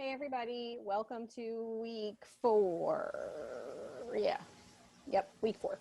Hey everybody, welcome to week 4. Week 4.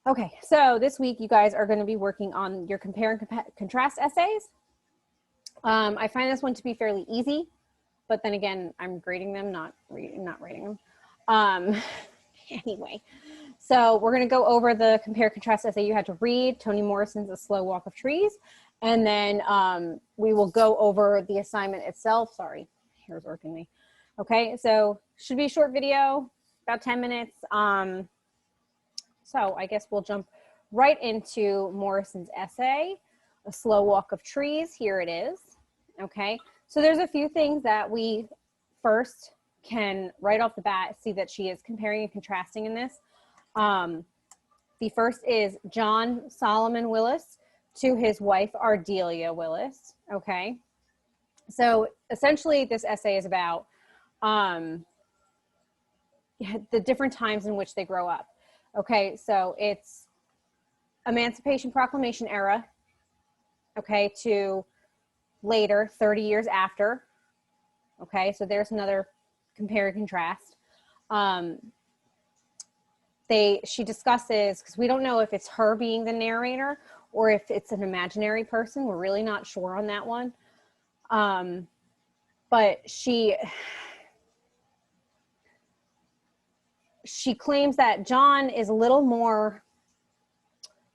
Okay, so this week you guys are going to be working on your compare and contrast essays. I find this one to be fairly easy, but then again, I'm grading them, not rating them. Anyway, so we're going to go over the compare and contrast essay you had to read, Toni Morrison's A Slow Walk of Trees, and then we will go over the assignment itself. Sorry. Here's working me. Okay, so should be a short video, about 10 minutes. So I guess we'll jump right into Morrison's essay, A Slow Walk of Trees. Here it is. Okay, so there's a few things that we first can right off the bat see that she is comparing and contrasting in this. The first is John Solomon Willis to his wife Ardelia Willis. Okay. So essentially this essay is about the different times in which they grow up. Okay, so it's Emancipation Proclamation era, okay, to later, 30 years after. Okay, so there's another compare and contrast. She discusses, because we don't know if it's her being the narrator or if it's an imaginary person. We're really not sure on that one. But she claims that John is a little more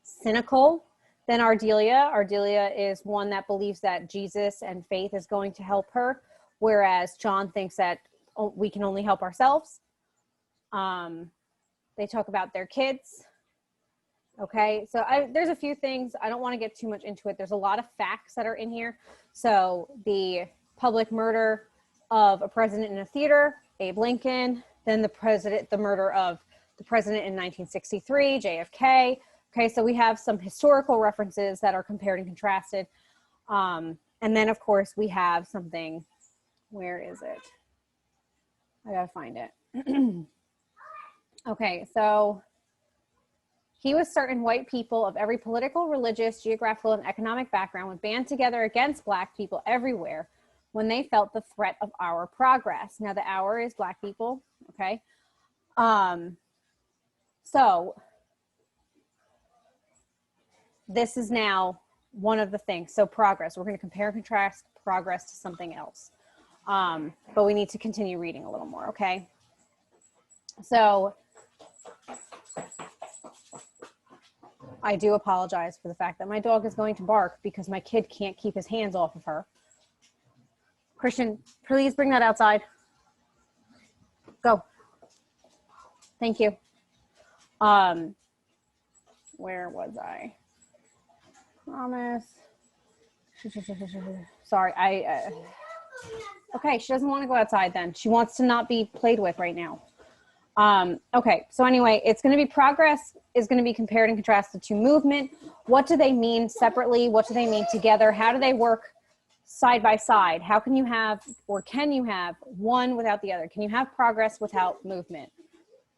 cynical than Ardelia. Ardelia is one that believes that Jesus and faith is going to help her, whereas John thinks that we can only help ourselves. They talk about their kids. Okay, so there's a few things. I don't want to get too much into it. There's a lot of facts that are in here. So the public murder of a president in a theater, Abe Lincoln, then the murder of the president in 1963, JFK. Okay, so we have some historical references that are compared and contrasted. And then of course we have something, where is it? I gotta find it. Okay, so he was certain white people of every political, religious, geographical, and economic background would band together against Black people everywhere when they felt the threat of our progress. Now, the our is Black people, okay? So this is now one of the things. So progress, we're going to compare and contrast progress to something else. But we need to continue reading a little more, okay? So I do apologize for the fact that my dog is going to bark because my kid can't keep his hands off of her. Christian, please bring that outside. Go. Thank you. Where was I? Promise. Sorry, okay, she doesn't want to go outside then. She wants to not be played with right now. Okay, so anyway, it's going to be progress is going to be compared and contrasted to movement. What do they mean separately? What do they mean together? How do they work side by side? How can you have, or can you have one without the other? Can you have progress without movement?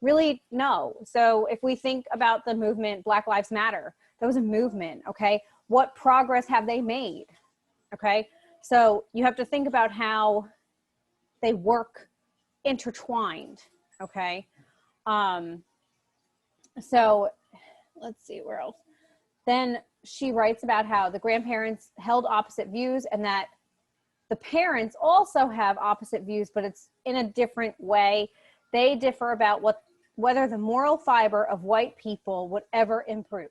Really, no. So if we think about the movement, Black Lives Matter, that was a movement, okay? What progress have they made, okay? So you have to think about how they work intertwined. Okay. So let's see where else. Then she writes about how the grandparents held opposite views and that the parents also have opposite views, but it's in a different way. They differ about whether the moral fiber of white people would ever improve.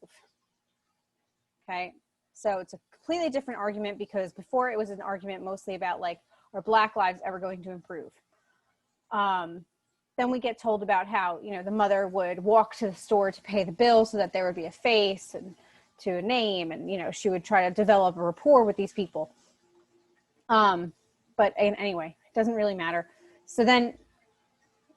Okay. So it's a completely different argument because before it was an argument mostly about like, are Black lives ever going to improve? Then we get told about how, you know, the mother would walk to the store to pay the bill so that there would be a face and to a name. And, you know, she would try to develop a rapport with these people. But anyway, it doesn't really matter. So then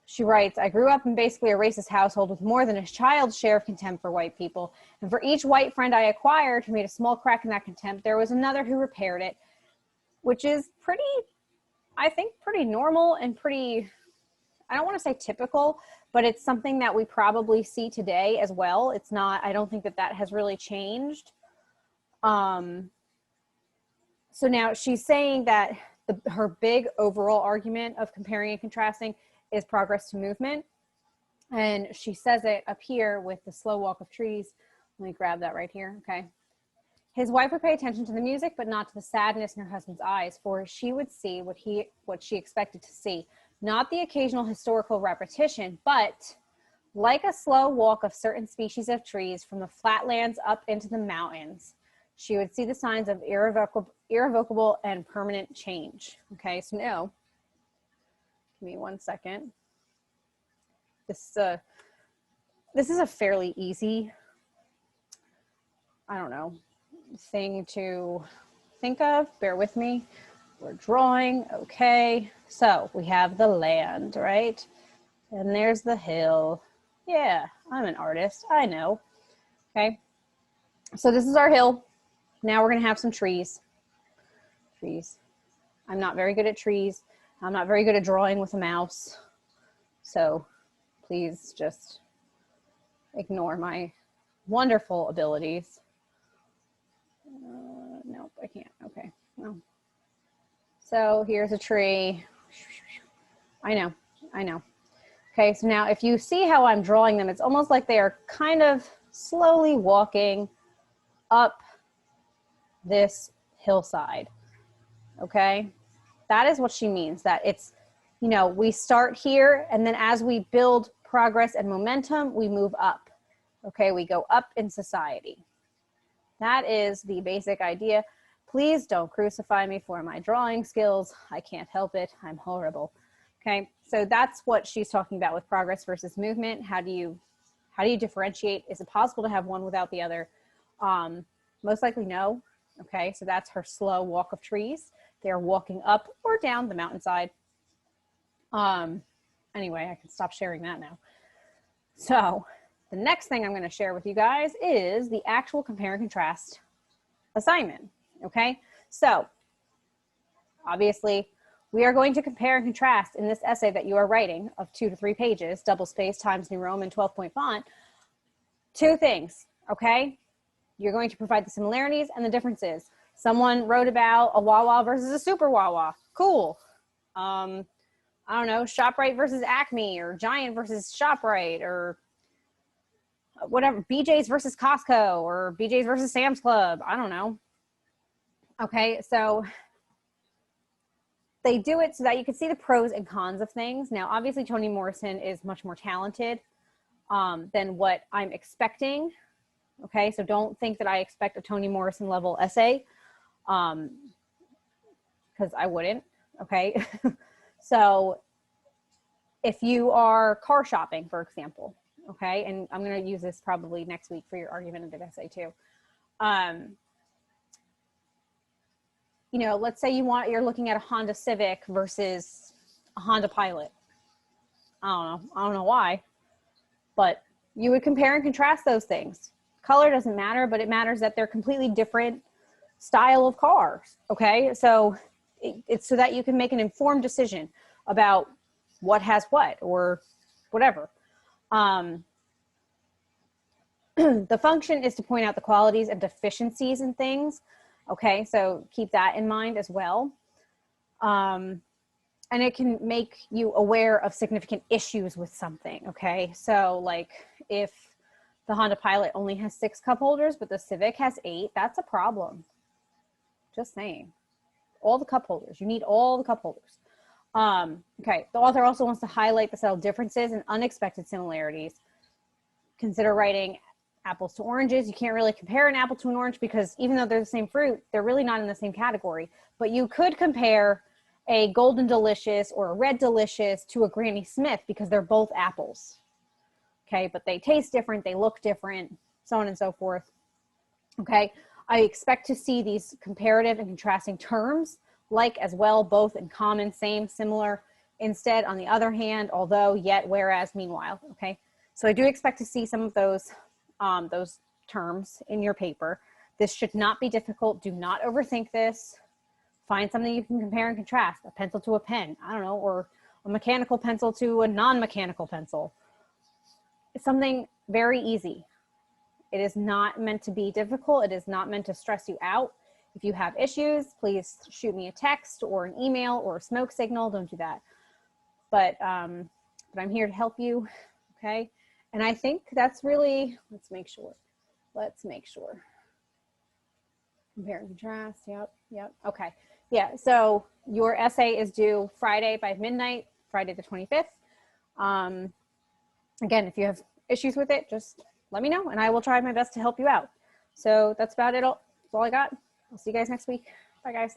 she writes, I grew up in basically a racist household with more than a child's share of contempt for white people. And for each white friend I acquired who made a small crack in that contempt, there was another who repaired it, which is pretty, I think, pretty normal and pretty, I don't want to say typical, but it's something that we probably see today as well. It's not, I don't think that has really changed. So now she's saying that her big overall argument of comparing and contrasting is progress to movement. And she says it up here with the slow walk of trees. Let me grab that right here, okay? His wife would pay attention to the music, but not to the sadness in her husband's eyes, for she would see what she expected to see. Not the occasional historical repetition, but like a slow walk of certain species of trees from the flatlands up into the mountains, she would see the signs of irrevocable and permanent change. Okay, so now, give me 1 second. This is a fairly easy, I don't know, thing to think of. Bear with me. We're drawing. Okay. So we have the land, right? And there's the hill. Yeah, I'm an artist. I know. Okay. So this is our hill. Now we're going to have some trees. Trees. I'm not very good at trees. I'm not very good at drawing with a mouse. So please just ignore my wonderful abilities. Nope, I can't. Okay. No. So here's a tree. I know. Okay, so now if you see how I'm drawing them, it's almost like they are kind of slowly walking up this hillside. Okay, that is what she means, that it's, you know, we start here and then as we build progress and momentum, we move up. Okay, we go up in society. That is the basic idea. Please don't crucify me for my drawing skills. I can't help it. I'm horrible. Okay, so that's what she's talking about with progress versus movement. How do you differentiate? Is it possible to have one without the other? Most likely no. Okay, so that's her slow walk of trees. They're walking up or down the mountainside. Anyway, I can stop sharing that now. So the next thing I'm going to share with you guys is the actual compare and contrast assignment. Okay, so obviously we are going to compare and contrast in this essay that you are writing of 2 to 3 pages, double space, Times New Roman, 12-point font, 2 things. Okay, you're going to provide the similarities and the differences. Someone wrote about a Wawa versus a super Wawa. Cool. I don't know, ShopRite versus Acme, or Giant versus ShopRite, or whatever, BJ's versus Costco, or BJ's versus Sam's Club. I don't know. Okay, so they do it so that you can see the pros and cons of things. Now, obviously, Toni Morrison is much more talented than what I'm expecting. Okay, so don't think that I expect a Toni Morrison level essay, because I wouldn't. Okay, so if you are car shopping, for example, okay, and I'm going to use this probably next week for your argumentative essay too. You know, let's say you're looking at a Honda Civic versus a Honda Pilot. I don't know why, but you would compare and contrast those things. Color doesn't matter, but it matters that they're completely different style of cars. Okay, so it's so that you can make an informed decision about what has what or whatever. The function is to point out the qualities and deficiencies in things. Okay, so keep that in mind as well. And it can make you aware of significant issues with something. Okay, so like if the Honda Pilot only has 6 cup holders, but the Civic has 8, that's a problem. Just saying. All the cup holders. You need all the cup holders. Okay, the author also wants to highlight the subtle differences and unexpected similarities. Consider writing apples to oranges. You can't really compare an apple to an orange because even though they're the same fruit, they're really not in the same category. But you could compare a Golden Delicious or a Red Delicious to a Granny Smith because they're both apples. Okay, but they taste different, they look different, so on and so forth. Okay, I expect to see these comparative and contrasting terms, like, as well, both, in common, same, similar, instead, on the other hand, although, yet, whereas, meanwhile. Okay, so I do expect to see some of those terms in your paper. This should not be difficult. Do not overthink this. Find something you can compare and contrast, a pencil to a pen, I don't know, or a mechanical pencil to a non-mechanical pencil. It's something very easy. It is not meant to be difficult. It is not meant to stress you out. If you have issues, please shoot me a text or an email or a smoke signal. Don't do that. But I'm here to help you, okay? And I think that's really, let's make sure. Compare and contrast, yep, okay. Yeah, so your essay is due Friday by midnight, Friday the 25th. Again, if you have issues with it, just let me know and I will try my best to help you out. So that's about it. That's all I got. I'll see you guys next week. Bye, guys.